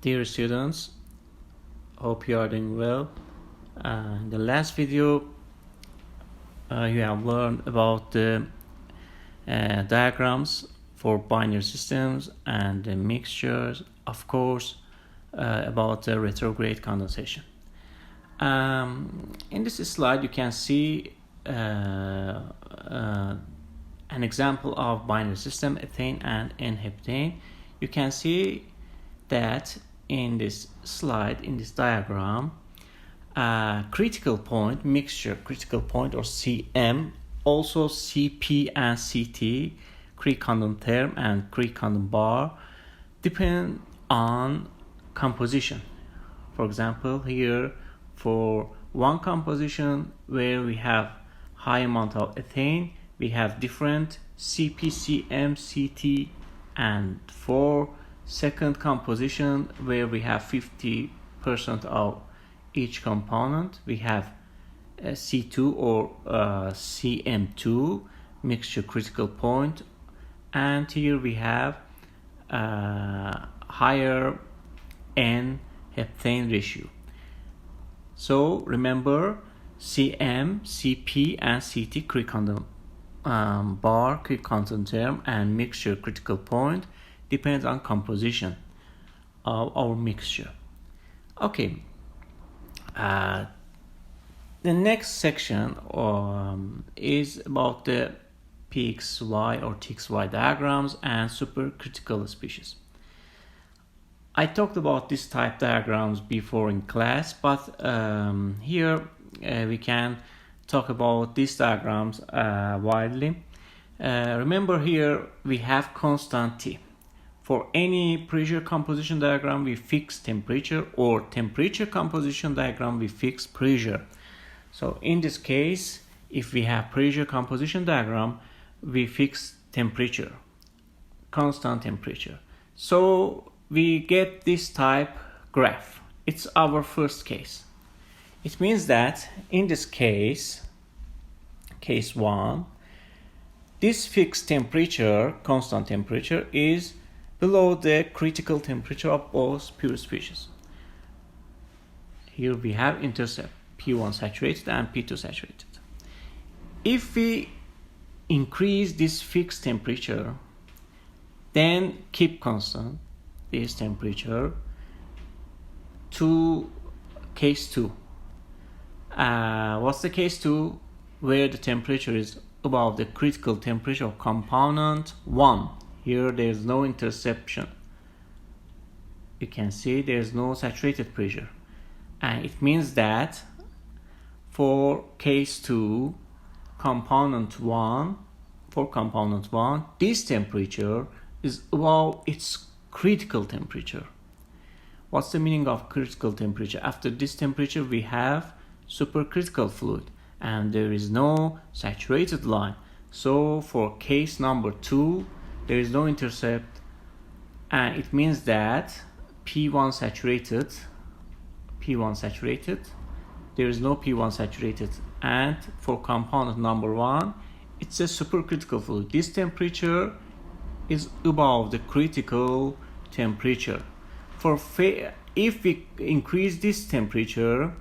Dear students, hope you are doing well. In the last video, you have learned about the diagrams for binary systems and the mixtures, of course, about the retrograde condensation. In this slide, you can see an example of binary system, ethane and N-heptane. You can see that in this slide, in this diagram, critical point, mixture critical point, or CM, also CP and CT, Crick-Condon term and Crick-Condon bar, depend on composition. For example, here for one composition where we have high amount of ethane, we have different CP, CM, CT, and for second composition where we have 50% of each component, we have C2 or CM2, mixture critical point, and here we have higher N-heptane ratio. So remember, CM, CP, and CT, Crick-Condon bar, Crick-Condon term, and mixture critical point depends on composition of our mixture. Okay, the next section is about the PXY or TXY diagrams and supercritical species. I talked about this type diagrams before in class, but here we can talk about these diagrams widely. Remember, here we have constant T. For any pressure composition diagram, we fix temperature, or temperature composition diagram, we fix pressure. So in this case, if we have pressure composition diagram, we fix temperature, constant temperature. So we get this type graph. It's our first case. It means that in this case, case 1, this fixed temperature, constant temperature, is below the critical temperature of both pure species. Here we have intercept P1 saturated and P2 saturated. If we increase this fixed temperature, then keep constant this temperature to case 2. What's the case 2? Where the temperature is above the critical temperature of component 1. Here there is no interception. You can see there is no saturated pressure. And it means that for case 2, component 1, for component 1, this temperature is above its critical temperature. What's the meaning of critical temperature? After this temperature, we have supercritical fluid, and there is no saturated line. So for case number 2, there is no intercept, and it means that P1 saturated, there is no P1 saturated, and for component number 1, it's a supercritical fluid. This temperature is above the critical temperature. If we increase this temperature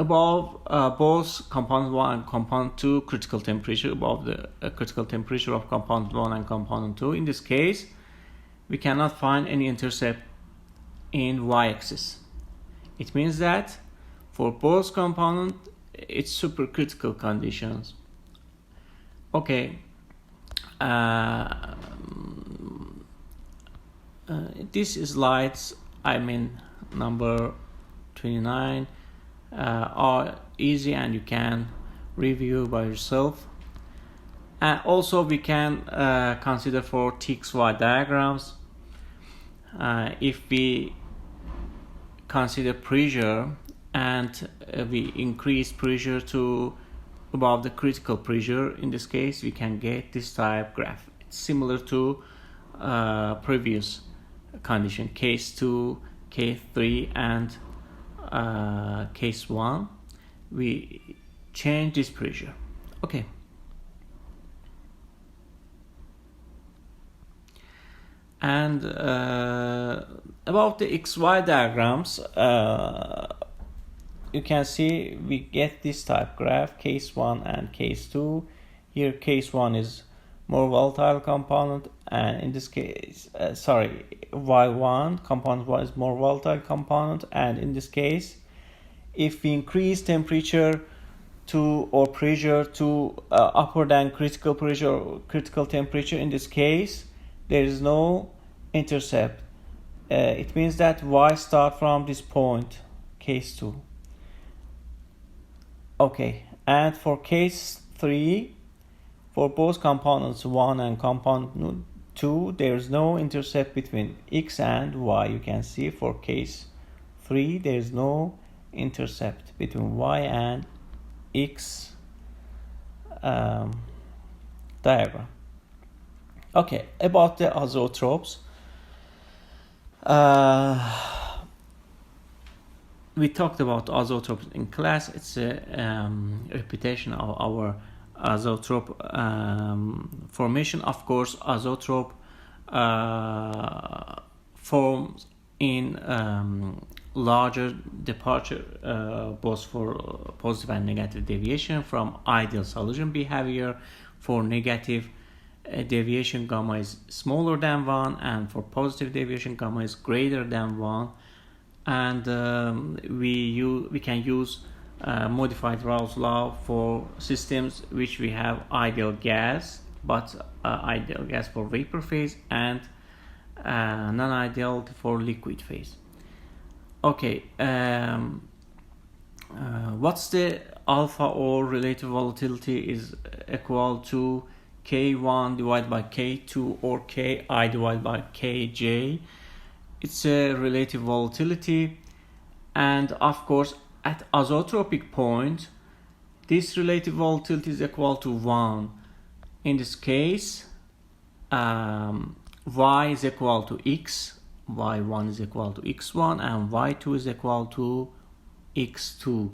above both component 1 and component 2 critical temperature, above the critical temperature of component 1 and component 2, in this case, we cannot find any intercept in y-axis. It means that for both components, it's supercritical conditions. Okay. These slides, number 29, are easy and you can review by yourself. And also we can consider for TXY diagrams. If we consider pressure and we increase pressure to above the critical pressure, in this case we can get this type graph. It's similar to previous condition, case 2, case 3, and case 1. We change this pressure. Okay. And About the XY diagrams, you can see we get this type graph, case 1 and case 2. Here case 1 is more volatile component, and in this case, Y1, component 1 is more volatile component, and in this case, if we increase temperature to or pressure to upper than critical pressure or critical temperature, in this case, there is no intercept. It means that Y start from this point, case 2. Okay, and for case 3, for both components 1 and component 2, there is no intercept between X and Y. You can see for case 3, there is no intercept between Y and X diagram. Okay, about the azeotropes. We talked about azeotropes in class. It's a repetition of our azeotrope formation. Of course, azeotrope forms in larger departure, both for positive and negative deviation from ideal solution behavior. For negative deviation, gamma is smaller than 1, and for positive deviation, gamma is greater than 1. And we can use modified Raoult's law for systems which we have ideal gas, but ideal gas for vapor phase, and non-ideal for liquid phase. Okay, what's the alpha or relative volatility is equal to K1 divided by K2 or Ki divided by Kj. It's a relative volatility, and of course at azeotropic point this relative volatility is equal to 1. In this case, Y is equal to X, Y1 is equal to X1, and Y2 is equal to X2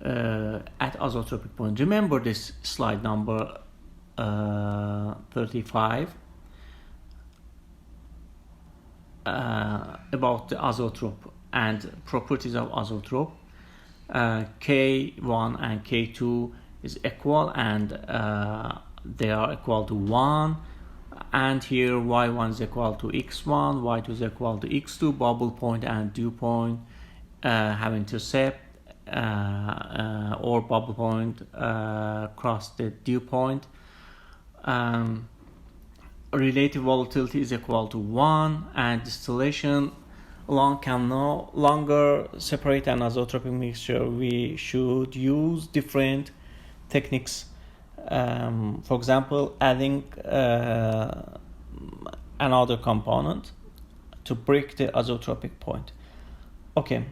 at azeotropic point. Remember this slide number 35 about the azeotrope and properties of azeotrope. K1 and K2 is equal, and they are equal to 1, and here Y1 is equal to X1, Y2 is equal to X2. Bubble point and dew point have intercept, or bubble point cross the dew point. Relative volatility is equal to 1, and distillation alone can no longer separate an azeotropic mixture. We should use different techniques. For example, adding another component to break the azeotropic point. Okay.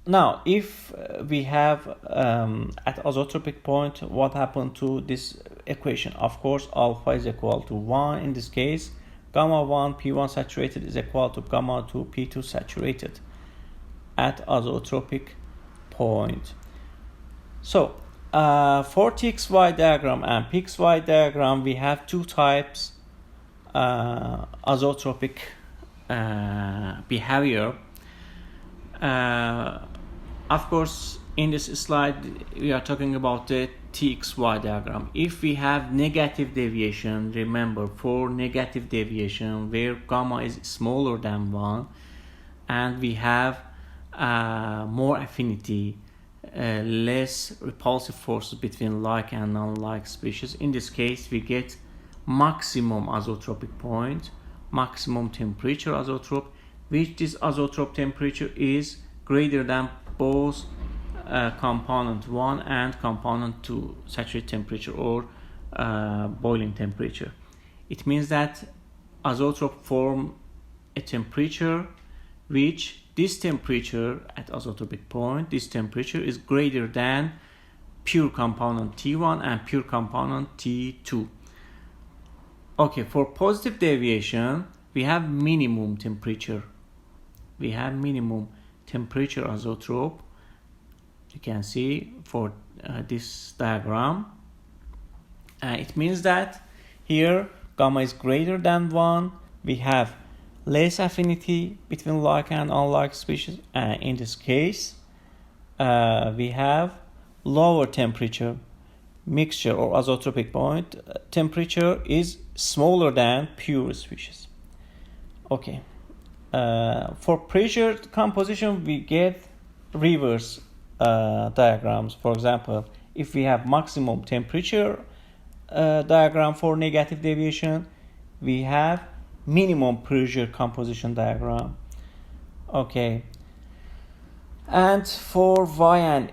Now, if we have at azeotropic point, what happened to this equation? Of course, alpha is equal to 1. In this case, gamma 1 P1 saturated is equal to gamma 2 P2 saturated at azeotropic point. So, for TXY diagram and PXY diagram, we have two types azeotropic behavior. Of course, in this slide, we are talking about the TXY diagram. If we have negative deviation, remember for negative deviation where gamma is smaller than 1, and we have more affinity, less repulsive forces between like and non-like species. In this case, we get maximum azeotropic point, maximum temperature azeotrope, which this azeotrope temperature is greater than both component 1 and component 2 saturated temperature or boiling temperature. It means that azeotrope form a temperature which this temperature at azeotropic point, this temperature is greater than pure component T1 and pure component T2. Okay, for positive deviation, we have minimum temperature. We have minimum temperature azeotrope. You can see for this diagram. It means that here gamma is greater than 1. We have less affinity between like and unlike species. And in this case, we have lower temperature mixture or azeotropic point. Temperature is smaller than pure species. Okay. For pressure composition, we get reverse diagrams. For example, if we have maximum temperature diagram for negative deviation, we have minimum pressure composition diagram. Okay. And for y and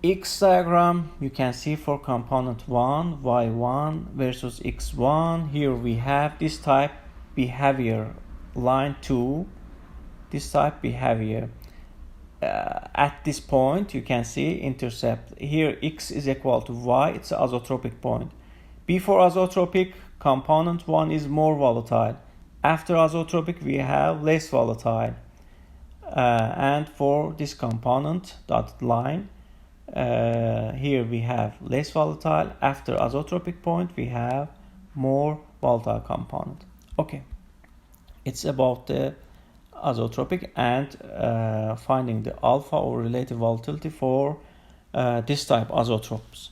x diagram, you can see for component 1, y1 versus x1. Here we have this type behavior, line 2, this type behavior. At this point, you can see intercept. Here x is equal to y, it's an azeotropic point. Before azeotropic, component 1 is more volatile. After azeotropic, we have less volatile. And for this component dotted line, here we have less volatile. After azeotropic point, we have more volatile component. Okay, it's about the azeotropic and finding the alpha or relative volatility for this type azeotropes.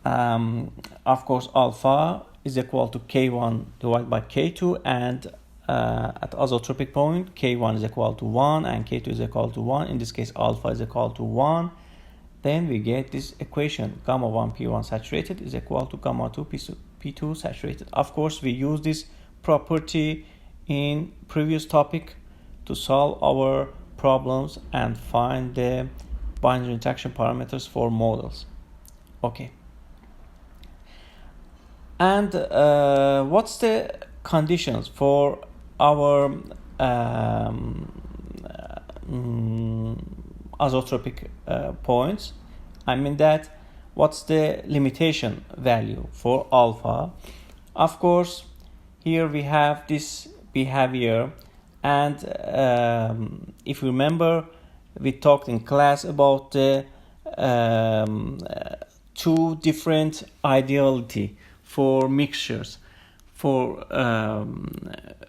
Of course, alpha is equal to K1 divided by K2, and at azeotropic point, K1 is equal to 1 and K2 is equal to 1. In this case, alpha is equal to 1. Then we get this equation, gamma 1 P1 saturated is equal to gamma 2 P2 saturated. Of course, we use this property in previous topic to solve our problems and find the binary interaction parameters for models. Okay. And what's the conditions for our azeotropic points? I mean that what's the limitation value for alpha? Of course, here we have this behavior, and if you remember, we talked in class about the two different ideality for mixtures, for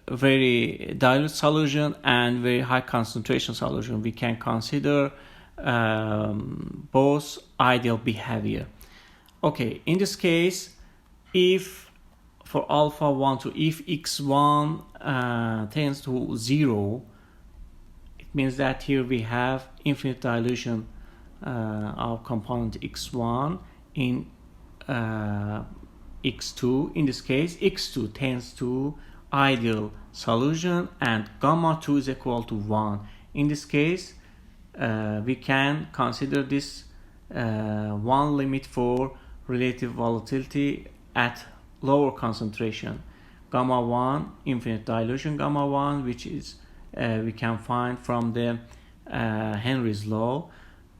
very dilute solution and very high concentration solution. We can consider both ideal behavior. Okay, in this case, if for alpha 1 to if x1 tends to 0, it means that here we have infinite dilution of component x1 in x2. In this case, x2 tends to ideal solution and gamma 2 is equal to 1. In this case, we can consider this one limit for relative volatility at lower concentration. Gamma 1, infinite dilution gamma 1, which is we can find from the Henry's law,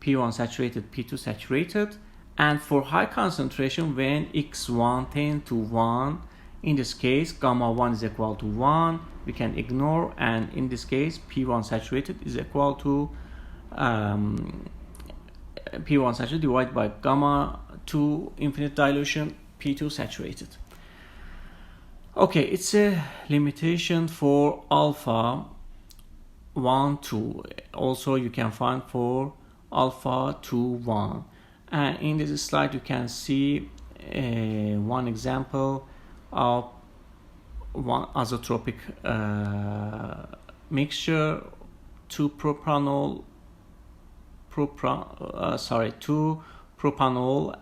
P1 saturated, P2 saturated. And for high concentration, when x1 tends to 1, in this case, gamma 1 is equal to 1, we can ignore, and in this case, P1 saturated is equal to P1 saturated divided by gamma 2 infinite dilution, P2 saturated. Okay, it's a limitation for alpha 1, 2. Also, you can find for alpha 2, 1. And in this slide, you can see one example of one azeotropic mixture, two propanol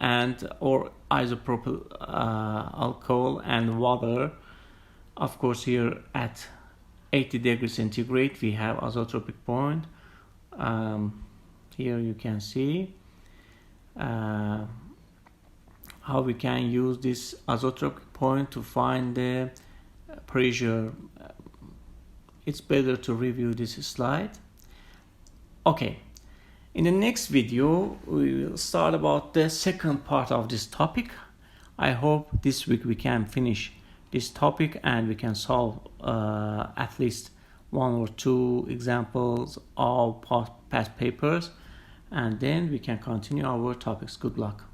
and or isopropyl alcohol and water. Of course, here at 80 degrees centigrade, we have azeotropic point. Here you can see how we can use this azeotropic point to find the pressure. It's better to review this slide. Okay, in the next video we will start about the second part of this topic. I hope this week we can finish this topic and we can solve at least one or two examples of past papers, and then we can continue our topics. Good luck.